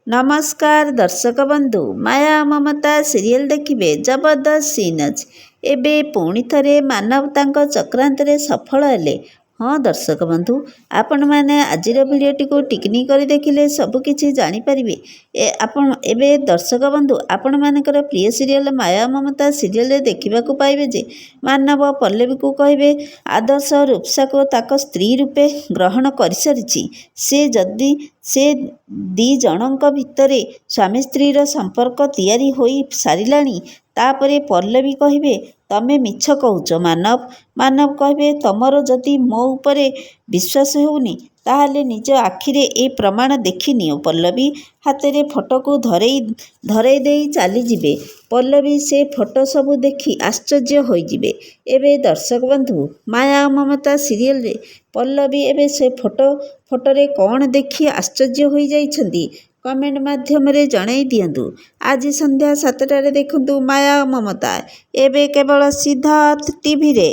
नमस्कार दर्शक बंधु माया ममता सीरियल देखिए जबरदस्त सीन अच्छी एबे पुणी थरे मानव तांको चक्रांतरे सफल हेले। हाँ दर्शक बंधु आपण मैंने आज भिडियोटी को टिकनी कर देखिले सबकि जानीपारे। आपण एबे दर्शक बंधु आपण मानकर प्रिय सीरियल माया ममता सीरियल देखा पाइबे जे मानव पल्लवी को कहे आदर्श रूपसा को ताक स्त्री रूपे ग्रहण कर सारी से जदि से दी जनक भितर स्वामी स्त्रीर संपर्क तैयारी हो सारिलाणी तापरे पल्लवी कहे तमे मिछ कहूच मानव मानव कहे तमर जदि मो उपरे विश्वास होनी ताहले निज आखिरे ए प्रमाण देखि नियो। पल्लवी हाथ रे फोटो को धरई दे चली जिबे। पल्लवी से फोटो सबू देखि आश्चर्य हो जिबे। एबे दर्शक बंधु माया ममता सीरियल रे पल्लवी एबे से फोटो रे कौन देखि आश्चर्य हो जाइछंती कमेंट माध्यम रे जणाई दियंतु। आज संध्या 7टारे देखंतु माया ममता एबे केवल सिद्धार्थ टीवी रे।